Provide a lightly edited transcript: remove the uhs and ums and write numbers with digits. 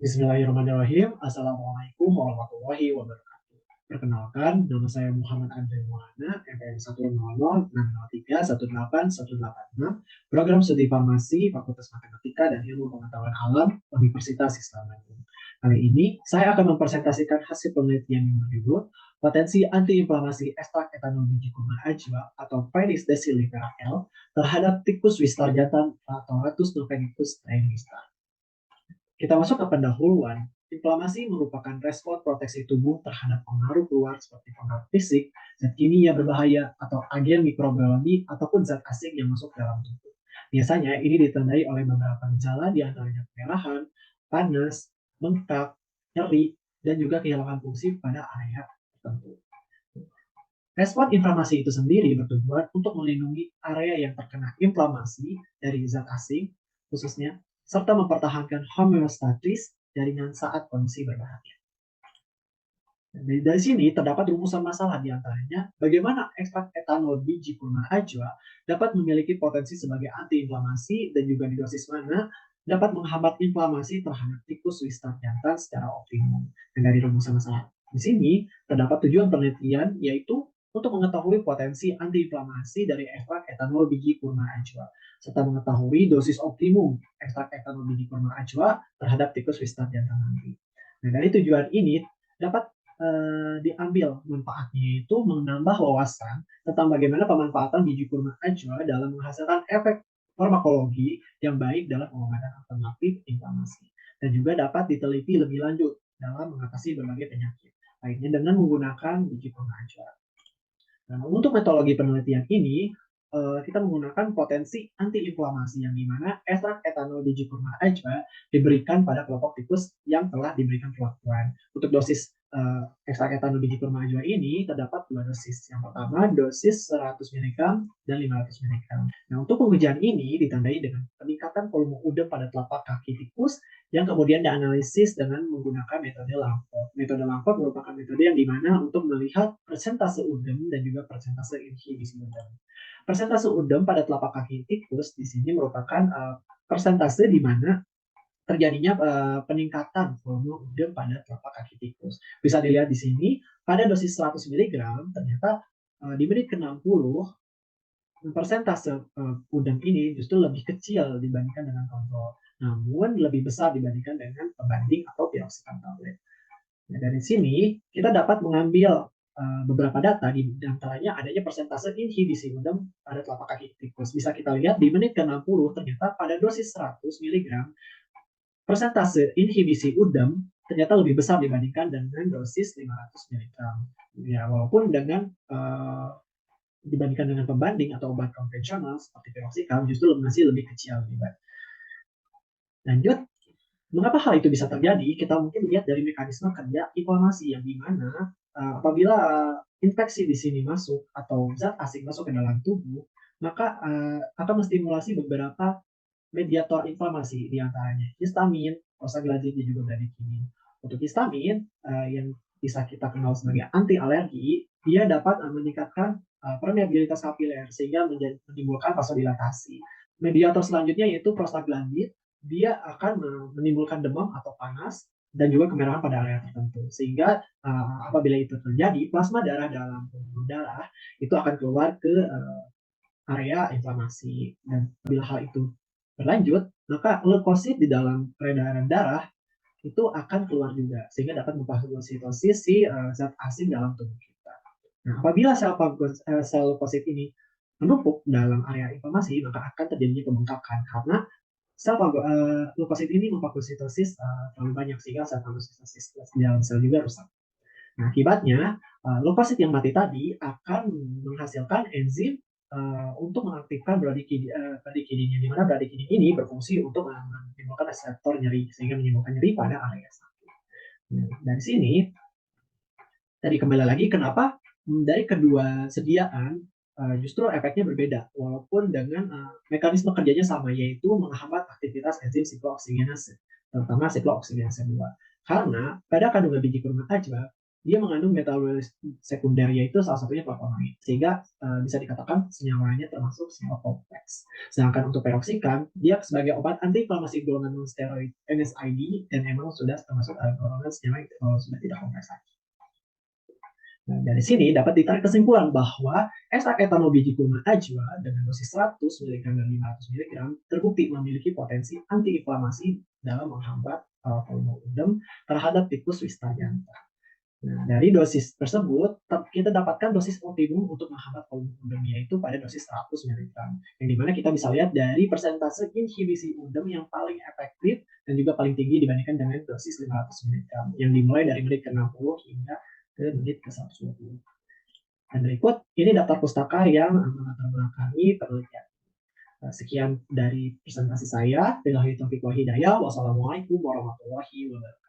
Bismillahirrahmanirrahim. Assalamualaikum warahmatullahi wabarakatuh. Perkenalkan, nama saya Muhammad Andre Maulana, NPM 1006063181886, Program Studi Farmasi, Fakultas Matematika dan Ilmu Pengetahuan Alam, Universitas Islam Bandung. Kali ini, saya akan mempresentasikan hasil penelitian yang berjudul Potensi Antiinflamasi Ekstrak Etanol Biji Kurma Ajwa atau Pedis decilitera L terhadap tikus wistar jantan atau Ratus noveboracensis trimeristan. Kita masuk ke pendahuluan. Inflamasi merupakan respon proteksi tubuh terhadap pengaruh luar seperti pengaruh fisik, zat kimia berbahaya, atau agen mikrobiologi ataupun zat asing yang masuk dalam tubuh. Biasanya ini ditandai oleh beberapa gejala diantaranya kemerahan, panas, bengkak, nyeri, dan juga kehilangan fungsi pada area tertentu. Respon inflamasi itu sendiri bertujuan untuk melindungi area yang terkena inflamasi dari zat asing, khususnya, serta mempertahankan homeostatis jaringan saat kondisi berbahaya. Dari sini terdapat rumusan masalah diantaranya bagaimana ekstrak etanol biji kurma ajwa dapat memiliki potensi sebagai antiinflamasi dan juga di dosis mana dapat menghambat inflamasi terhadap tikus wistar jantan secara optimum. Dan dari rumusan masalah di sini terdapat tujuan penelitian yaitu untuk mengetahui potensi antiinflamasi dari ekstrak etanol biji kurma ajwa serta mengetahui dosis optimum ekstrak etanol biji kurma ajwa terhadap tikus wistar jantan nanti. Nah, dari tujuan ini dapat diambil manfaatnya itu menambah wawasan tentang bagaimana pemanfaatan biji kurma ajwa dalam menghasilkan efek farmakologi yang baik dalam pengobatan alternatif inflamasi dan juga dapat diteliti lebih lanjut dalam mengatasi berbagai penyakit lainnya dengan menggunakan biji kurma ajwa. Nah, untuk metodologi penelitian ini kita menggunakan potensi antiinflamasi yang dimana ekstrak etanol biji kurma ajwa diberikan pada kelompok tikus yang telah diberikan perlakuan. Untuk dosis ekstrak etanol biji kurma ajwa ini terdapat dua dosis. Yang pertama dosis 100 mg dan 500 mg. Nah, untuk pengujian ini ditandai dengan peningkatan volume udem pada telapak kaki tikus yang kemudian dianalisis dengan menggunakan metode Langford. Metode Langford merupakan metode yang dimana untuk melihat persentase udem dan juga persentase inhibisi udem. Persentase udem pada telapak kaki tikus di sini merupakan persentase di mana terjadinya peningkatan volume udem pada telapak kaki tikus. Bisa dilihat di sini pada dosis 100 mg ternyata di menit ke-60 persentase udem ini justru lebih kecil dibandingkan dengan kontrol, namun lebih besar dibandingkan dengan pembanding atau piroksitam tablet. Nah, dari sini kita dapat mengambil beberapa data di antaranya adanya persentase inhibisi udem pada telapak kaki tikus. Bisa kita lihat di menit ke-60 ternyata pada dosis 100 mg persentase inhibisi udem ternyata lebih besar dibandingkan dengan dosis 500 mg. Ya, walaupun dengan dibandingkan dengan pembanding atau obat konvensional seperti piroxicam justru masih lebih kecil. Lanjut, mengapa hal itu bisa terjadi? Kita mungkin lihat dari mekanisme kerja inflamasi yang dimana apabila infeksi di sini masuk atau zat asing masuk ke dalam tubuh, maka akan menstimulasi beberapa mediator inflamasi diantaranya histamin, prostaglandin dan juga bradikinin. Untuk histamin yang bisa kita kenal sebagai anti alergi, dia dapat meningkatkan permeabilitas kapiler sehingga menimbulkan vasodilatasi. Mediator selanjutnya yaitu prostaglandin, dia akan menimbulkan demam atau panas dan juga kemerahan pada area tertentu. Sehingga apabila itu terjadi, plasma darah dalam pembuluh darah itu akan keluar ke area inflamasi. Dan apabila hal itu berlanjut, maka leukosit di dalam peredaran darah itu akan keluar juga, sehingga dapat memfagositosis si zat asing dalam tubuh kita. Nah, apabila sel leukosit ini menumpuk dalam area inflamasi, maka akan terjadinya pembengkakan karena sel leukosit ini memfagositosis terlalu banyak sehingga sel fagositosis di dalam sel juga rusak. Nah, akibatnya leukosit yang mati tadi akan menghasilkan enzim untuk mengaktifkan bradikinin, di mana bradikinin ini berfungsi untuk menimbulkan reseptor nyeri sehingga menimbulkan nyeri pada area sakit. Nah, dari sini tadi kembali lagi kenapa dari kedua sediaan justru efeknya berbeda walaupun dengan mekanisme kerjanya sama, yaitu menghambat aktivitas enzim siklooksingenase, terutama siklooksingenase 2. Karena pada kandungan biji kurma ajwa dia mengandung metabolit sekunder, yaitu salah satunya flavonoid, sehingga bisa dikatakan senyawanya termasuk senyawa kompleks. Sedangkan untuk peroksikan, dia sebagai obat antiinflamasi golongan non-steroid NSAID dan emang sudah termasuk golongan senyawa yang sudah tidak kompleks lagi. Nah, dari sini dapat ditarik kesimpulan bahwa ekstrak etanol biji kurma ajwa dengan dosis 100 mg dan 500 mg terbukti memiliki potensi antiinflamasi dalam menghambat polusi udem terhadap tikus Wistajanta. Nah, dari dosis tersebut, kita dapatkan dosis optimum untuk menghambat polusi udem, yaitu pada dosis 100 mg. Yang dimana kita bisa lihat dari persentase inhibisi udem yang paling efektif dan juga paling tinggi dibandingkan dengan dosis 500 mg, yang dimulai dari menit ke-60 hingga ke menit ke-120. Dan berikut, ini daftar pustaka yang melatar belakangi penelitian. Sekian dari presentasi saya. Billahi taufiq wal hidayah. Wassalamualaikum warahmatullahi wabarakatuh.